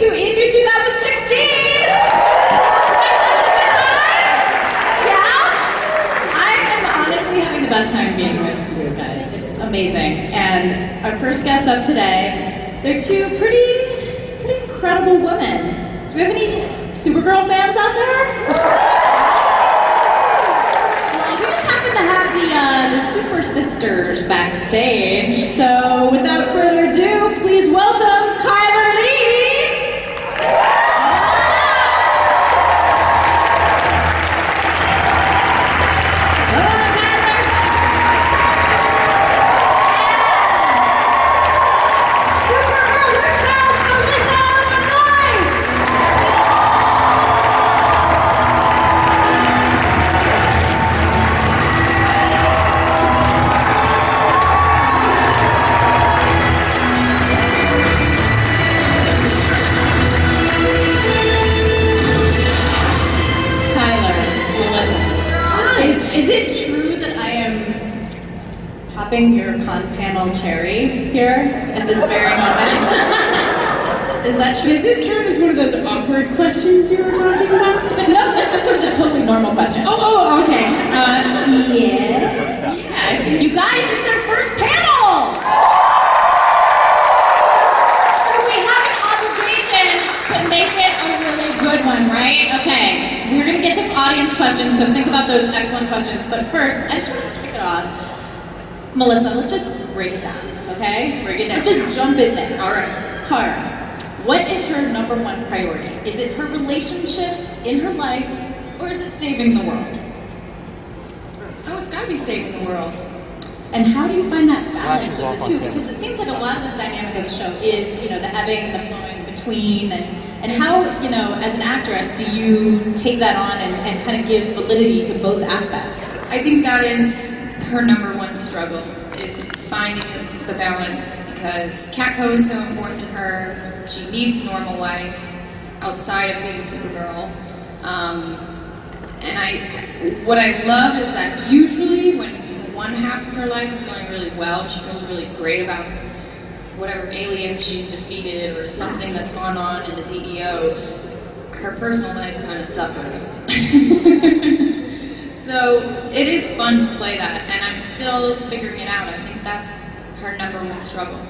to E2 2016! Yeah? I am honestly having the best time being with you guys. It's amazing. And our first guests up today, they're two pretty incredible women. Do we have any Supergirl fans out there? To have the SUPERSISTERs backstage. So without further ado, please welcome Kyler Lee. Supergirl herself, Melissa Benoist. Is it true that I am popping your con panel cherry here at this very moment? Is that true? Does this count as one of those awkward questions you were talking about? No, this is one of the totally normal questions. Oh, okay. Yes. You guys, it's our first panel! So we have an obligation to make it a really good one, right? Okay. We're going to get to audience questions, so think about those excellent questions. But first, I just want to kick it off. Melissa, let's just break it down, okay? Break it down. Let's just jump in there. All right. Cara, what is her number one priority? Is it her relationships in her life, or is it saving the world? Oh, it's gotta be saving the world. And how do you find that balance of the two? Because it seems like a lot of the dynamic of the show is, the ebbing, the flowing between, and how, as an actress, do you take that on and kind of give validity to both aspects? I think that is her number one struggle, is finding the balance, because Catco is so important to her. She needs a normal life outside of being Supergirl. And what I love is that usually when one half of her life is going really well, she feels really great about whatever aliens she's defeated or something that's gone on in the DEO, her personal life kind of suffers. So it is fun to play that, and I'm still figuring it out. I think that's her number one struggle.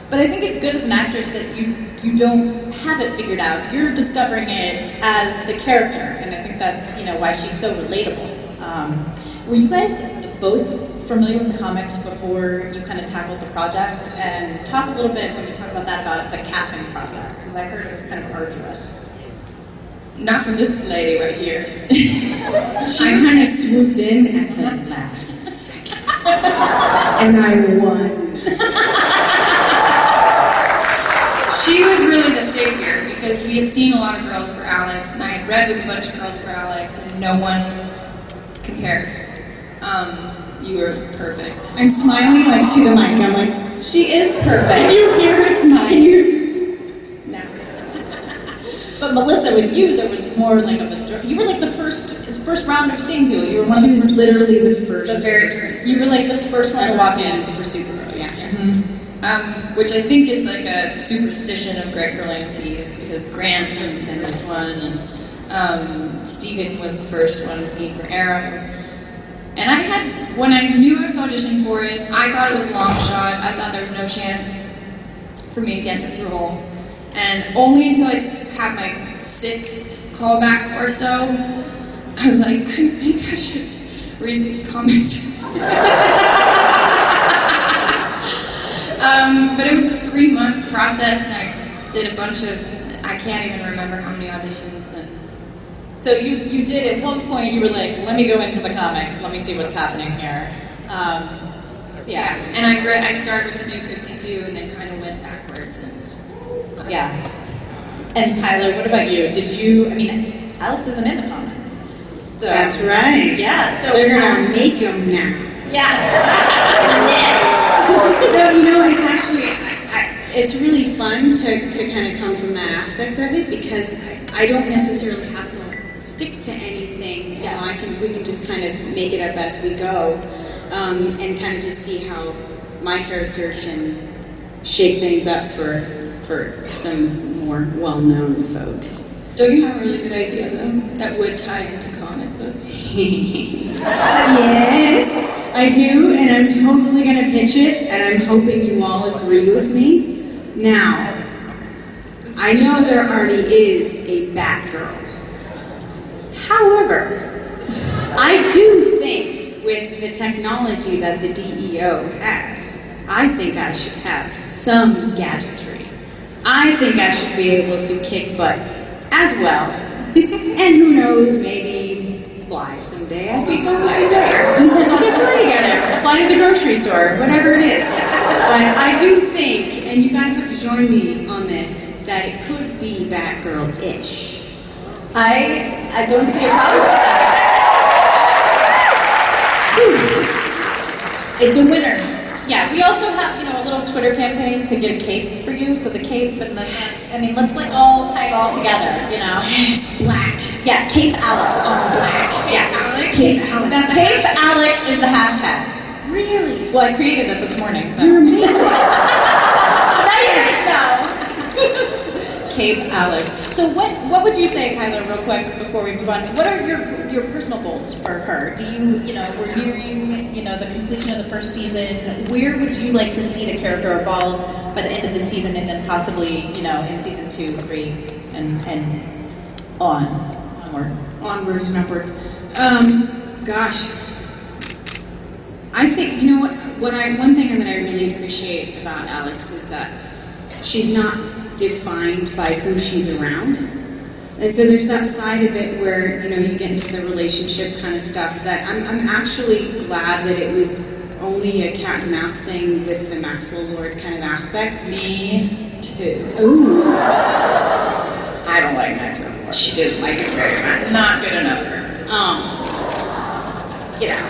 But I think it's good as an actress that you don't have it figured out. You're discovering it as the character, and I think that's why she's so relatable. Were you guys both familiar with the comics before you kind of tackled the project? And talk a little bit, when you talk about that, about the casting process, because I heard it was kind of arduous. Not for this lady right here. I kind of swooped in at the last second, and I won. She was really the savior, because we had seen a lot of Girls for Alex, and I had read with a bunch of Girls for Alex, and no one compares. You were perfect. I'm smiling like to the mic. I'm like, she is perfect. Can you hear her smile? Can you? No. But Melissa, with you, there was more like of a. You were like the first round of seeing people. You were one She of was the first. literally the first. The very first. You were like the first one to walk in. for Supergirl, yeah. Which I think is like a superstition of Greg Berlanti's, because Grant was the first one, and Steven was the first one seen for Arrow. And when I knew I was auditioning for it, I thought it was a long shot. I thought there was no chance for me to get this role. And only until I had my 6th callback or so, I was like, maybe I should read these comics. But it was a 3-month process, and I did a bunch of, I can't even remember how many auditions. And so you did, at one point, you were like, let me go into the comics, let me see what's happening here. Yeah. And I started with the New 52 and then kind of went backwards. Yeah. And Kyler, what about you? Alex isn't in the comics. So That's right. Yeah, so They're gonna make them now. Yeah. Next. No, it's actually, it's really fun to kind of come from that aspect of it, because I don't necessarily have to stick to anything. You know, we can just kind of make it up as we go, and kind of just see how my character can shake things up for for some more well-known folks. Don't you have a really good idea, though, that would tie into comic books? Yes, I do, and I'm totally gonna pitch it, and I'm hoping you all agree with me. Now, I know there already is a Batgirl. However, I do think with the technology that the DEO has, I think I should have some gadgetry. I think I should be able to kick butt as well. And who knows, maybe fly someday. I think that would be better. We'll fly together. Fly to the grocery store, whatever it is. But I do think, and you guys have to join me on this, that it could be Batgirl-ish. I don't see a problem with that. It's a winner. Yeah, we also have, a little Twitter campaign to get a cape for you. So the cape and let's all tie it all together, Yes, black. Yeah, Cape Alex. All black. Yeah, Alex? Cape Alex. Cape Alex is the hashtag. Really? Well, I created it this morning, so. You're amazing. So now you know. Cape Alex. So what would you say, Kyla, real quick before we move on? What are your personal goals for her? Do you, we're nearing, the completion of the first season. Where would you like to see the character evolve by the end of the season, and then possibly, in season 2, 3, and onward? Onwards and upwards. Gosh. I think, one thing that I really appreciate about Alex is that she's not defined by who she's around. And so there's that side of it where, you get into the relationship kind of stuff that I'm actually glad that it was only a cat and mouse thing with the Maxwell Lord kind of aspect. Me too. Ooh. I don't like Maxwell Lord. She didn't like it very much. Not good enough for her. Get out.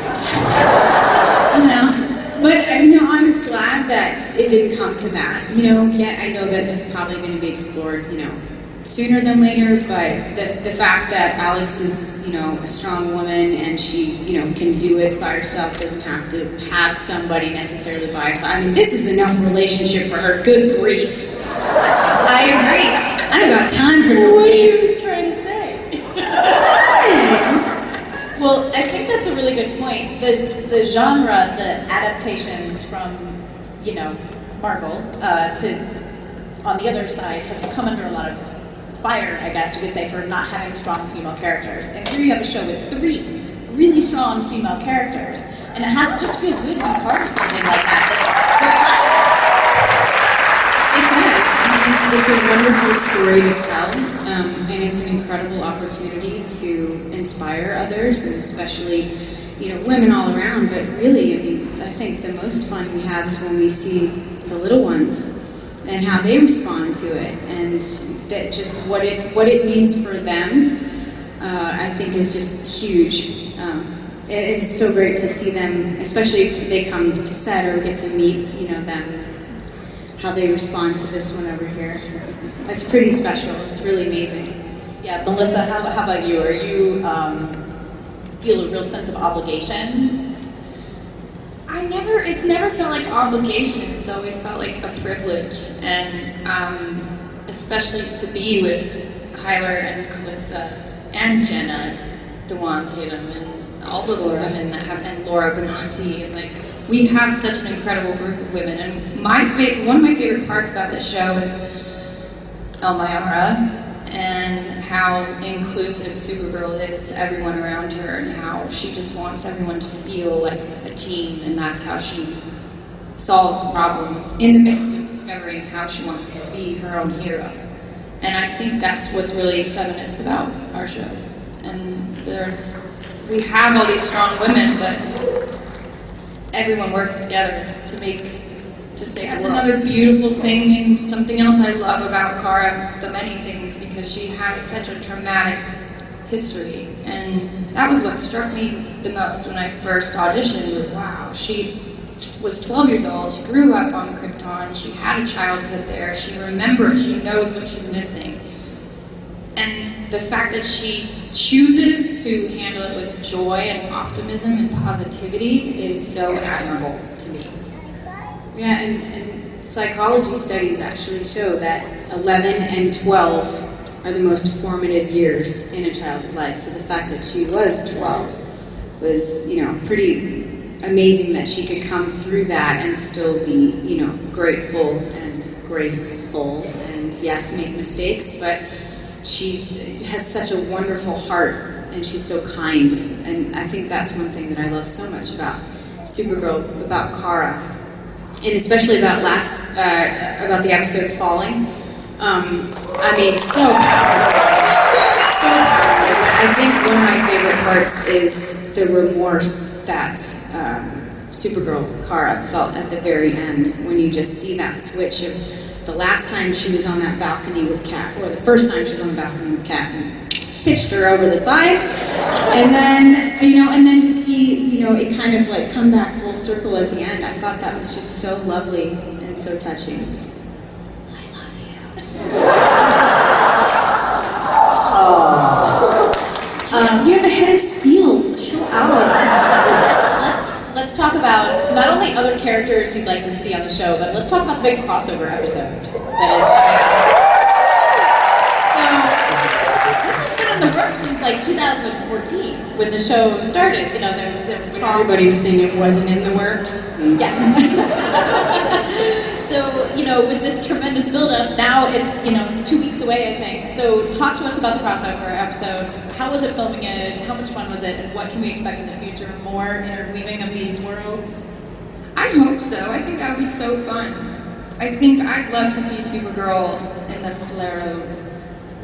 But, I was glad that it didn't come to that. Yet I know that it's probably going to be explored, sooner than later, but the fact that Alex is, a strong woman and she, can do it by herself, doesn't have to have somebody necessarily by her side. This is enough relationship for her. Good grief. I agree. I don't got time for no What are you trying to say? Thanks. Well, I think that's a really good point. The genre, the adaptations from, Marvel to, on the other side, have come under a lot of fire, I guess you could say, for not having strong female characters. And here you have a show with 3 really strong female characters, and it has to just feel good to be part of something like that. It does. It's a wonderful story to tell, and it's an incredible opportunity to inspire others, and especially, women all around. But really, I think the most fun we have is when we see the little ones and how they respond to it, and that just what it means for them. I think is just huge. It's so great to see them, especially if they come to set or get to meet, them, how they respond to this one over here. It's pretty special. It's really amazing. Yeah, Melissa, how about you? Are you feel a real sense of obligation? It's never felt like obligation. It's always felt like a privilege, and especially to be with Kyler and Callista and Jenna, Dewan Tatum, and all the women that have, and Laura Benanti, and we have such an incredible group of women. And one of my favorite parts about this show is Elmira, and how inclusive Supergirl is to everyone around her, and how she just wants everyone to feel like a team, and that's how she solves problems in the midst of discovering how she wants to be her own hero. And I think that's what's really feminist about our show. And we have all these strong women, but everyone works together to save That's the world. Another beautiful thing, and something else I love about Kara, of the many things, because she has such a traumatic history. And that was what struck me the most when I first auditioned, was wow, she was 12 years old, she grew up on Krypton, she had a childhood there, she remembers, she knows what she's missing. And the fact that she chooses to handle it with joy and optimism and positivity is so admirable to me. Yeah, and psychology studies actually show that 11 and 12 are the most formative years in a child's life. So the fact that she was 12 was, pretty amazing that she could come through that and still be, grateful and graceful and, yes, make mistakes, but she has such a wonderful heart and she's so kind. And I think that's one thing that I love so much about Supergirl, about Kara, and especially about about the episode Falling. I mean, so powerful. So powerful. But I think one of my favorite parts is the remorse that Supergirl Kara felt at the very end when you just see that switch of the last time she was on that balcony with Kat, or the first time she was on the balcony with Kat and pitched her over the side, and then to see it kind of like come back full circle at the end. I thought that was just so lovely and so touching. I love you. You have a head of steel. Chill out. Let's talk about not only other characters you'd like to see on the show, but let's talk about the big crossover episode that is coming up. So this has been in the works since like 2014 when the show started. There was talk. Everybody was saying it wasn't in the works. Yeah. So, with this tremendous build-up, now it's, 2 weeks away, I think. So talk to us about the crossover episode. How was it filming it? How much fun was it? And what can we expect in the future? More interweaving of these worlds? I hope so. I think that would be so fun. I think I'd love to see Supergirl in the Flaro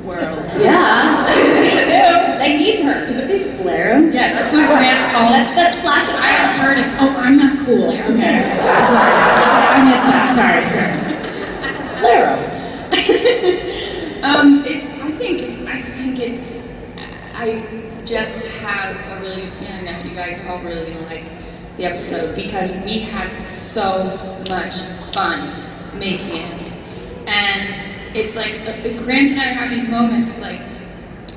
world. Yeah, me too. They need her. Did you say Flaro? Yeah, that's what Grant calls it. That's Flash. I haven't heard it. Oh, I'm not cool. Okay, I missed that. Sorry. Flaro. I just have a really good feeling that you guys are all really gonna like the episode because we had so much fun making it. And it's like, Grant and I have these moments like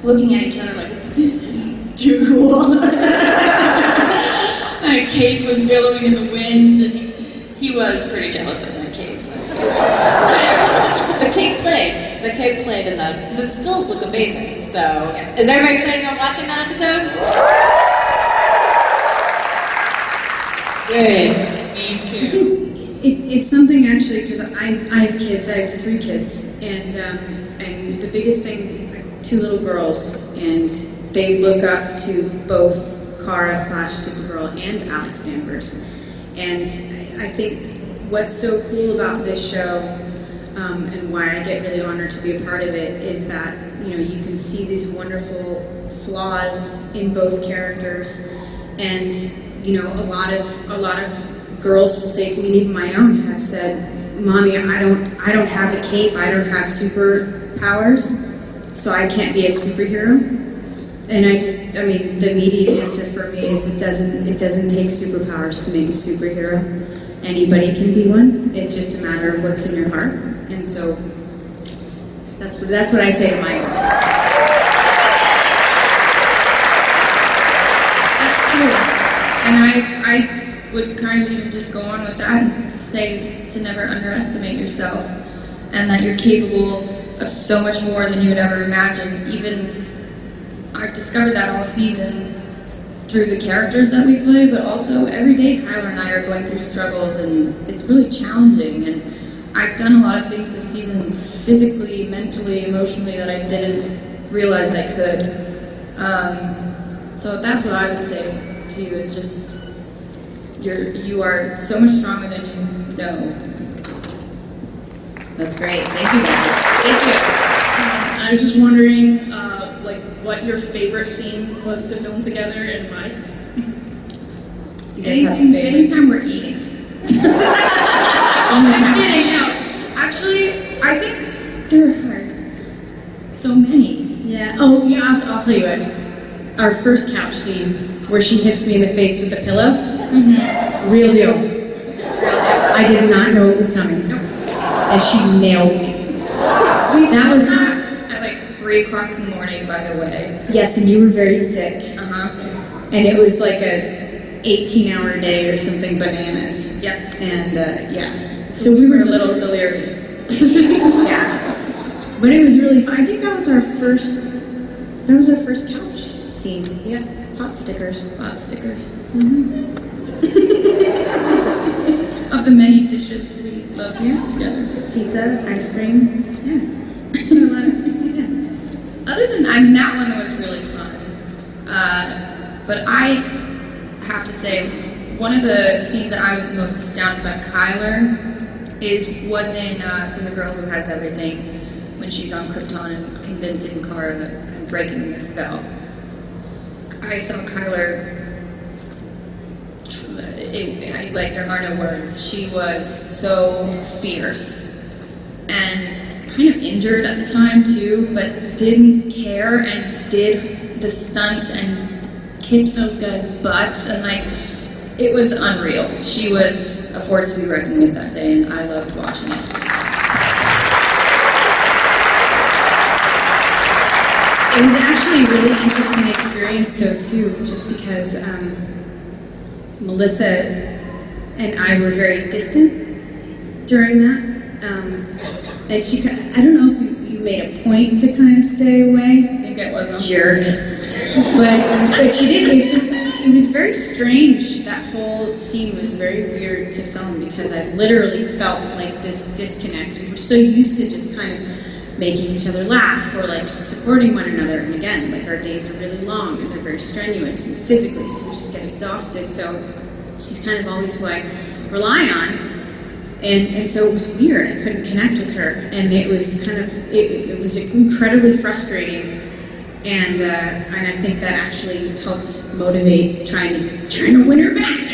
looking at each other like, this is too cool. My cape was billowing in the wind. And he was pretty jealous of my cape. The cape played, and the stills look amazing. So, yeah. Is everybody planning on watching that episode? Good. Me I too. think it's something actually because I have kids. I have 3 kids, and the biggest thing, 2 little girls, and they look up to both Kara / Supergirl and Alex Danvers. And I think what's so cool about this show, and why I get really honored to be a part of it, is that you can see these wonderful flaws in both characters, and a lot of girls will say to me, and even my own have said, "Mommy, I don't have a cape, I don't have superpowers, so I can't be a superhero." And the immediate answer for me is it doesn't take superpowers to make a superhero. Anybody can be one. It's just a matter of what's in your heart. And so that's what I say to my girls. That's true. And I would kind of even just go on with that and say to never underestimate yourself and that you're capable of so much more than you would ever imagine. Even I've discovered that all season through the characters that we play, but also every day Kyler and I are going through struggles and it's really challenging. And I've done a lot of things this season physically, mentally, emotionally that I didn't realize I could. So that's what I would say to you is just you are so much stronger than you know. That's great. Thank you, guys. Thank you. I was just wondering, what your favorite scene was to film together and why. Do you guys have a favorite? Anytime we're eating. I'm kidding. No, actually, I think there are so many. Yeah. Oh, yeah. I'll tell you what. Our first couch scene where she hits me in the face with the pillow. Mm-hmm. Real deal. I did not know it was coming. Nope. And she nailed me. That was at like 3 o'clock in the morning, by the way. Yes, and you were very sick. Uh-huh. And it was like a 18-hour day or something bananas. Yep. And yeah. So we were a little delirious. Yeah. But it was really fun. I think that was our first couch scene. Yeah. Pot stickers. Hot stickers. Of the many dishes we love to use together. Pizza, ice cream. Yeah. Other than, I mean, that one was really fun. But I have to say, one of the scenes that I was the most astounded by Kyler was in from The Girl Who Has Everything, when she's on Krypton and convincing Kara and breaking the spell. I saw Kyler. Like, there are no words. She was so fierce and kind of injured at the time too, but didn't care and did the stunts and kicked those guys' butts, and like, it was unreal. She was a force to be reckoned with that day, and I loved watching it. It was actually a really interesting experience though too, just because Melissa and I were very distant during that. And she, I don't know if you made a point to kind of stay away. I think it was a Jerk. But she did. It was very strange. That whole scene was very weird to film because I literally felt like this disconnect. And we're so used to just kind of making each other laugh or like just supporting one another. And again, like our days are really long and they're very strenuous and physically, so we just get exhausted. So she's kind of always who I rely on. And so it was weird. I couldn't connect with her, and it was kind of it was incredibly frustrating. And I think that actually helped motivate trying to win her back.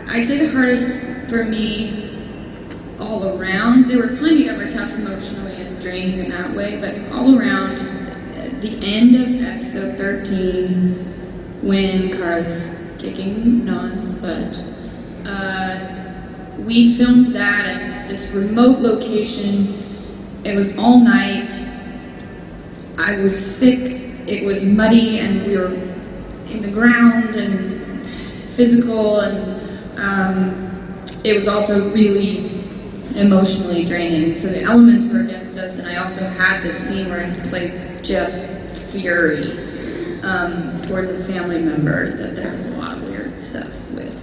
I'd say the hardest for me all around. There were plenty that were tough emotionally and draining in that way, but all around, at the end of episode 13, when Kara's kicking Non's butt, we filmed that at this remote location. It was all night. I was sick. It was muddy, and we were in the ground and physical, and it was also really emotionally draining. So the elements were against us, and I also had this scene where I had to play just fury towards a family member that there was a lot of weird stuff with.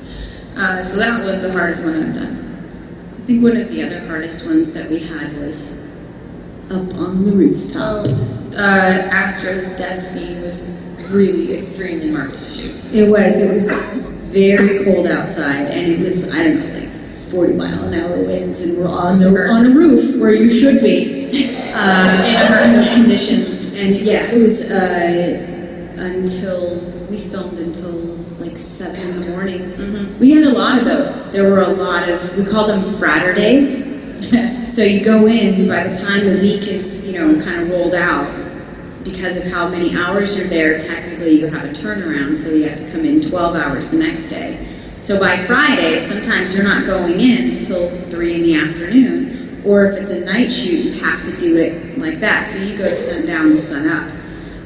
So that was the hardest one I've done. I think one of the other hardest ones that we had was up on the rooftop. Astra's death scene was really extremely hard to shoot. It was very cold outside, and it was, I don't know, like 40-mile-an-hour winds, and we're on a roof where you should be in those conditions. And yeah, it was we filmed until like 7 in the morning. Mm-hmm. We had a lot of those. There were a lot of, we call them fratter days. So you go in, by the time the week is, kind of rolled out, because of how many hours you're there, technically you have a turnaround, so you have to come in 12 hours the next day. So by Friday, sometimes you're not going in until 3 in the afternoon, or if it's a night shoot, you have to do it like that. So you go sundown to sun up.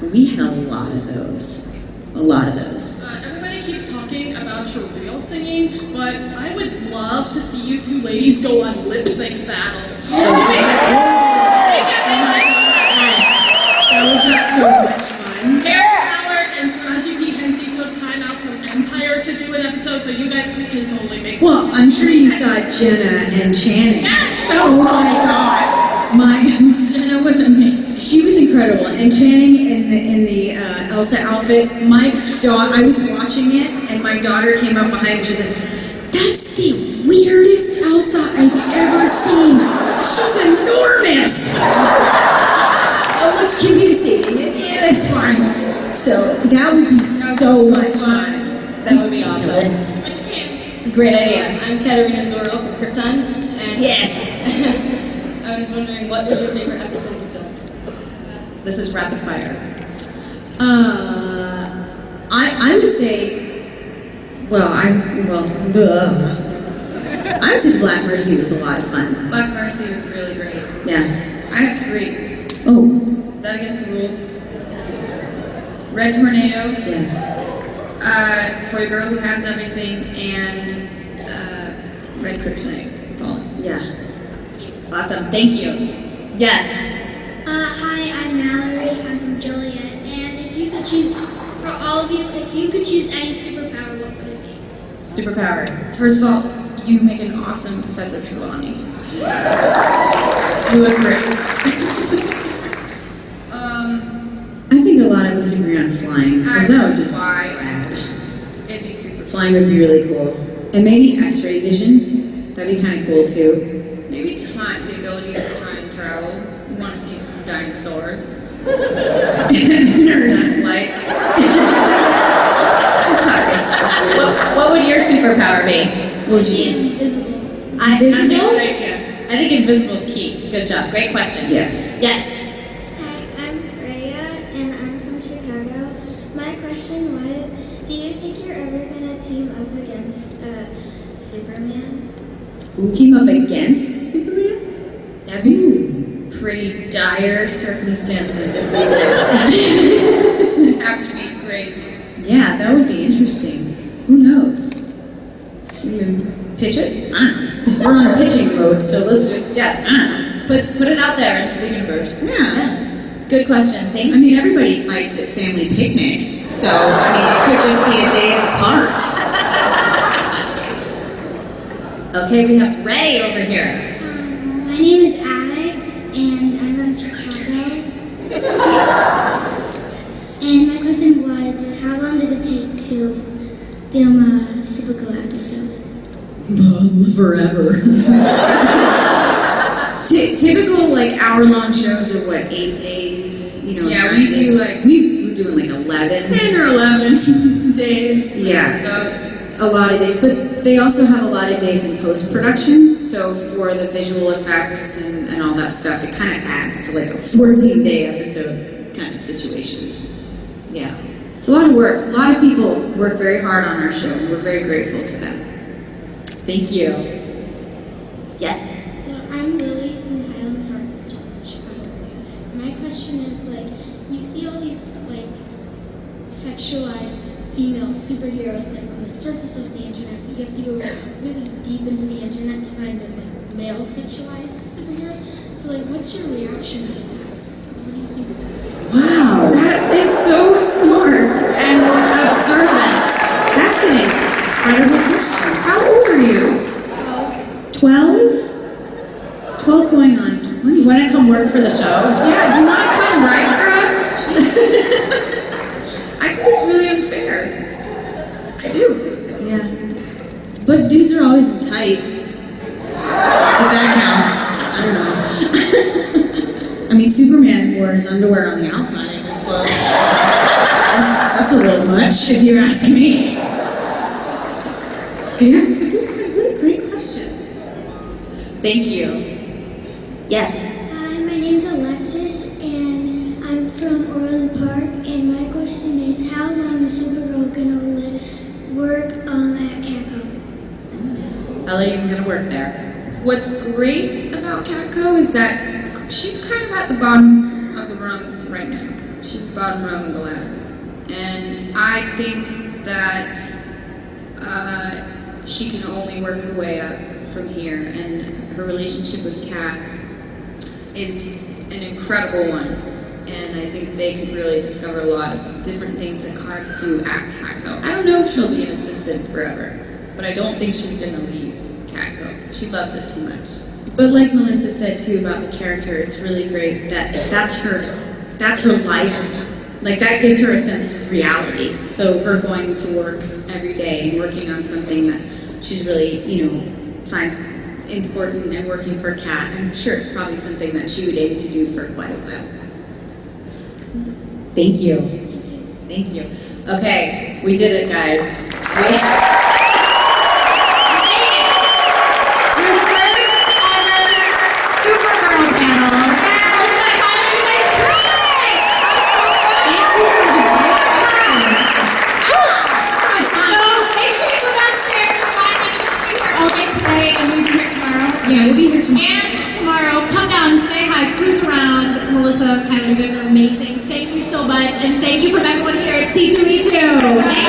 We had a lot of those. Everybody keeps talking about your real singing, but I would love to see you two ladies go on lip sync battle. That would be so much fun. Harry Howard and Taraji P. Hensley took time out from Empire to do an episode, so you guys can totally make Well, I'm sure you saw Jenna and Channing. Yes! Oh my God! Jenna was amazing. She was incredible, and Channing in the Elsa outfit. I was watching it, and my daughter came up behind me. She's like, "That's the weirdest Elsa I've ever seen. She's enormous." Oh, excuse me, it's fine. So that would be so much fun. That would be awesome. But you can't. Great idea. I'm Katerina Zorro from Krypton, and Yes. I was wondering, what was your favorite episode to film? This is rapid fire. I would say, I would say Black Mercy was a lot of fun. Black Mercy was really great. Yeah. I have 3. Oh, Is that against the rules? Red Tornado, yes. For a Girl Who Has Everything, and red kryptonite falling. Yeah. Awesome, thank you. Yes. Hi, I'm Mallory. I'm from Joliet. And if you could choose, for all of you, if you could choose any superpower, what would it be? Superpower. First of all, you make an awesome Professor Trelawney. You look great. I think a lot of us agree on flying, because that would just be Why? rad. It'd be super fun. Flying would be really cool. And maybe X-ray vision. That'd be kind of cool too. Maybe time, the ability to time travel. You want to see some dinosaurs. Nerd, that's like. I'm sorry. What would your superpower be? What would you do? Invisible. That's a Invisible? good idea. I think invisible is key. Good job. Great question. Yes. Yes. Hi, I'm Freya, and I'm from Chicago. My question was, do you think you're ever gonna team up against Superman? Team up against Superman? That'd be pretty dire circumstances if we did. It'd have to be crazy. Yeah, that would be interesting. Who knows? Pitch it? I don't know. We're on pitching mode, so let's just, I don't know. Put it out there into the universe. Yeah. Good question. Thank I mean, everybody fights at family picnics, so, I mean, it could just be a day at the park. Okay, we have Ray over here. My name is Alex, and I'm from Chicago. And my question was, how long does it take to film a Supergirl episode? Forever. Typical, like, hour-long shows are, what, 8 days? You know, Yeah, we do, like- we're doing, like, 11. 10 or 11 days. Yeah. So, A lot of days, but they also have a lot of days in post-production, so for the visual effects and all that stuff, it kind of adds to like a 14-day episode kind of situation. Yeah. It's a lot of work. A lot of people work very hard on our show, and we're very grateful to them. Thank you. Yes. So I'm Lily from Highland Park, Chicago area. My question is, like, you see all these like sexualized female superheroes like on the surface of the internet, but you have to go really deep into the internet to find the like male sexualized superheroes. So like, what's your reaction to that? What do you think about it? Wow, that is so smart and observant. that's an incredible question. How old are you? 12? 12 going on 20. You want to come work for the show? Yeah, do you want to come write for us? I think it's really unfair. I do. Yeah. But dudes are always in tights. If that counts. I don't know. I mean, Superman wore his underwear on the outside of his clothes. That's a little much, if you ask me. Yeah, it's a good one. What a great question. Thank you. Yes. Hi, my name's Alexis, and I'm from Orland Park. And my question is, how long is Supergirl gonna work at Catco? How long are you going to work there? What's great about Catco is that she's kind of at the bottom of the rung right now. She's the bottom rung of the ladder. And I think that she can only work her way up from here. And her relationship with Kat is an incredible one. And I think they could really discover a lot of different things that Kat could do at Catco. I don't know if she'll be an assistant forever, but I don't think she's going to leave Catco. She loves it too much. But like Melissa said too about the character, it's really great that that's her life. Like that gives her a sense of reality. So her going to work every day and working on something that she's really, finds important and working for Kat, I'm sure it's probably something that she would aim to do for quite a while. Thank you. Thank you. Okay, we did it, guys. We made it. Our first ever Supergirl panel. Let's say hi to you guys. Thank you for the So make sure you go downstairs, find that you'll be here all day today, and we'll be here tomorrow. Yeah, we'll be here tomorrow. And tomorrow, come down, say hi, cruise around. Melissa, Kyler, you guys are amazing. Thank you so much, and thank you from everyone here at C2E2. Thank you for having us.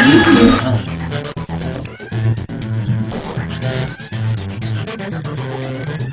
Thank you. Bye.